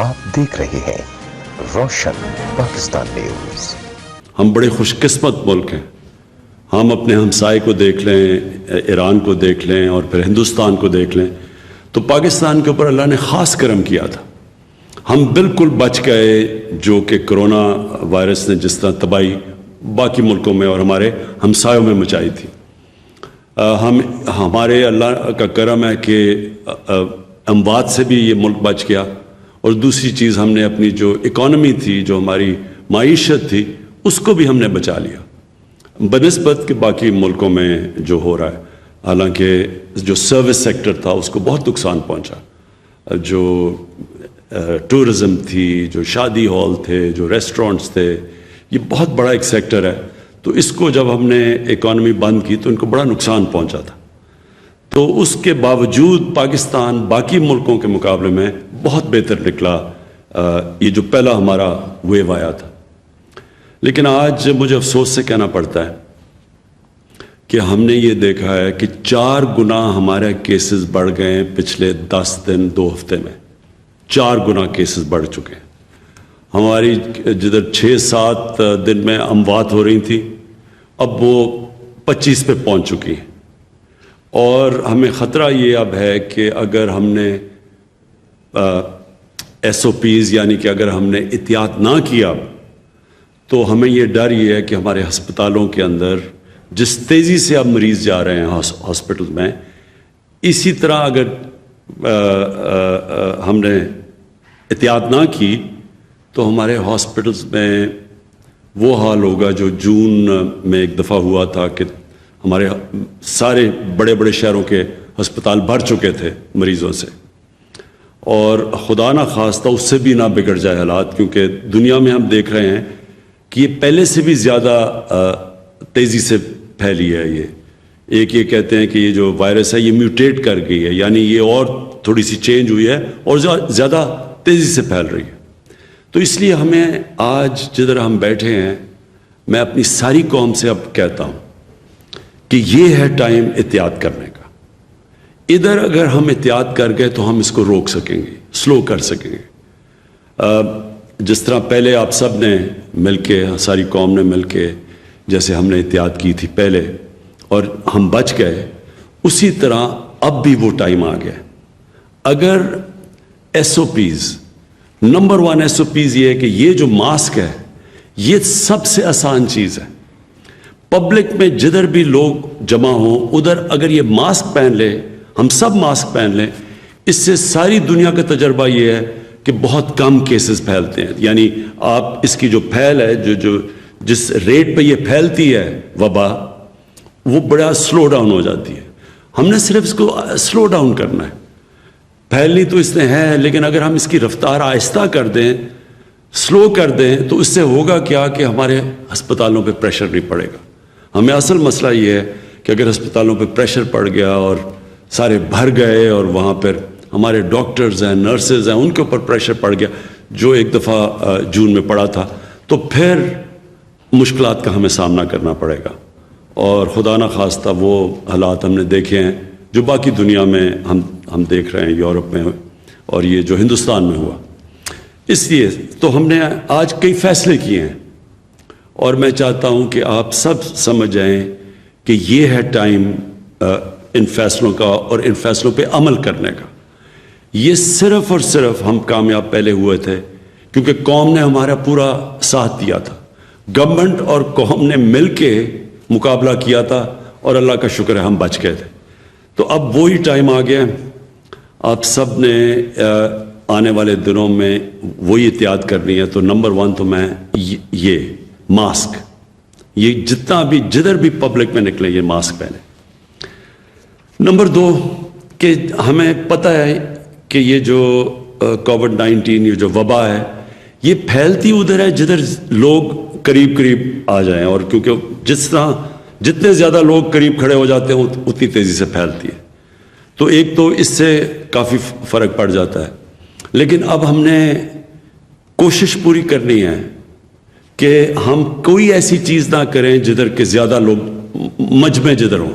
आप देख रहे हैं रोशन पाकिस्तान न्यूज। हम बड़े खुशकिस्मत मुल्क हैं। हम अपने हमसाए को देख लें, ईरान को देख लें और फिर हिंदुस्तान को देख लें, तो पाकिस्तान के ऊपर अल्लाह ने ख़ास करम किया था। हम बिल्कुल बच गए, जो कि कोरोना वायरस ने जिस तरह तबाही बाकी मुल्कों में और हमारे हमसायों में मचाई थी। हमारे अल्लाह का करम है कि अमवात से भी ये मुल्क बच गया, और दूसरी चीज़ हमने अपनी जो इकॉनमी थी, जो हमारी माईशत थी, उसको भी हमने बचा लिया बनिस्बत के बाकी मुल्कों में जो हो रहा है। हालांकि जो सर्विस सेक्टर था उसको बहुत नुकसान पहुंचा, जो टूरिज़म थी, जो शादी हॉल थे, जो रेस्टोरेंट्स थे, ये बहुत बड़ा एक सेक्टर है। तो इसको जब हमने इकॉनमी बंद की तो इनको बड़ा नुकसान पहुंचा था। तो उसके बावजूद पाकिस्तान बाकी मुल्कों के मुकाबले में बहुत बेहतर निकला, ये जो पहला हमारा वेव आया था। लेकिन आज मुझे अफसोस से कहना पड़ता है कि हमने ये देखा है कि 4 गुना हमारे केसेस बढ़ गए हैं पिछले 10 दिन 2 हफ्ते में। 4 गुना केसेस बढ़ चुके हैं। हमारी जिधर 6-7 दिन में अमवात हो रही थी, अब वो 25 पे पहुंच चुकी है। और हमें ख़तरा ये अब है कि अगर हमने SOPs यानी कि अगर हमने एहतियात ना किया, तो हमें ये डर ये है कि हमारे हस्पतालों के अंदर जिस तेज़ी से अब मरीज़ जा रहे हैं हॉस्पिटल में, इसी तरह अगर हमने एहतियात ना की तो हमारे हॉस्पिटल्स में वो हाल होगा जो जून में एक दफ़ा हुआ था कि हमारे सारे बड़े बड़े शहरों के अस्पताल भर चुके थे मरीज़ों से। और खुदा ना खास्ता उससे भी ना बिगड़ जाए हालात, क्योंकि दुनिया में हम देख रहे हैं कि ये पहले से भी ज़्यादा तेज़ी से फैली है। ये कहते हैं कि ये जो वायरस है ये म्यूटेट कर गई है, यानी ये और थोड़ी सी चेंज हुई है और ज़्यादा तेज़ी से फैल रही है। तो इसलिए हमें आज जिधर हम बैठे हैं, मैं अपनी सारी कौम से अब कहता हूँ कि ये है टाइम एहतियात करने का। इधर अगर हम एहतियात कर गए तो हम इसको रोक सकेंगे, स्लो कर सकेंगे। जिस तरह पहले आप सब ने मिलके, सारी कौम ने मिलके जैसे हमने एहतियात की थी पहले और हम बच गए, उसी तरह अब भी वो टाइम आ गया। अगर SOPs, नंबर 1 SOPs ये है कि ये जो मास्क है ये सबसे आसान चीज़ है। पब्लिक में जिधर भी लोग जमा हों उधर अगर ये मास्क पहन ले, हम सब मास्क पहन लें, इससे सारी दुनिया का तजर्बा ये है कि बहुत कम केसेस फैलते हैं। यानी आप इसकी जो फैल है, जिस रेट पे ये फैलती है वबा, वो बड़ा स्लो डाउन हो जाती है। हमने सिर्फ इसको स्लो डाउन करना है। फैलनी तो इसने है, लेकिन अगर हम इसकी रफ्तार आहिस्ता कर दें, स्लो कर दें, तो इससे होगा क्या कि हमारे अस्पतालों पे प्रेशर नहीं पड़ेगा। हमें असल मसला ये है कि अगर अस्पतालों पे प्रेशर पड़ गया और सारे भर गए और वहाँ पर हमारे डॉक्टर्स हैं, नर्सेज हैं, उनके ऊपर प्रेशर पड़ गया, जो एक दफ़ा जून में पड़ा था, तो फिर मुश्किलात का हमें सामना करना पड़ेगा। और खुदा ना खास्ता वो हालात हमने देखे हैं जो बाकी दुनिया में हम देख रहे हैं, यूरोप में और ये जो हिंदुस्तान में हुआ। इसलिए तो हमने आज कई फैसले किए हैं और मैं चाहता हूं कि आप सब समझ जाएं कि ये है टाइम इन फैसलों का और इन फैसलों पे अमल करने का। ये सिर्फ और सिर्फ हम कामयाब पहले हुए थे क्योंकि कौम ने हमारा पूरा साथ दिया था। गवर्नमेंट और कौम ने मिल के मुकाबला किया था और अल्लाह का शुक्र है हम बच गए थे। तो अब वही टाइम आ गया। आप सब ने आने वाले दिनों में वही एहतियात करनी है। तो नंबर 1 तो मैं ये मास्क, ये जितना भी जिधर भी पब्लिक में निकले ये मास्क पहने। नंबर 2 कि हमें पता है कि ये जो कोविड-19 ये जो वबा है ये फैलती उधर है जिधर लोग करीब करीब आ जाएं, और क्योंकि जितने ज़्यादा लोग करीब खड़े हो जाते हैं उतनी तेज़ी से फैलती है। तो एक तो इससे काफ़ी फ़र्क पड़ जाता है। लेकिन अब हमने कोशिश पूरी करनी है कि हम कोई ऐसी चीज़ ना करें जिधर के ज़्यादा लोग मजमे जिधर हों।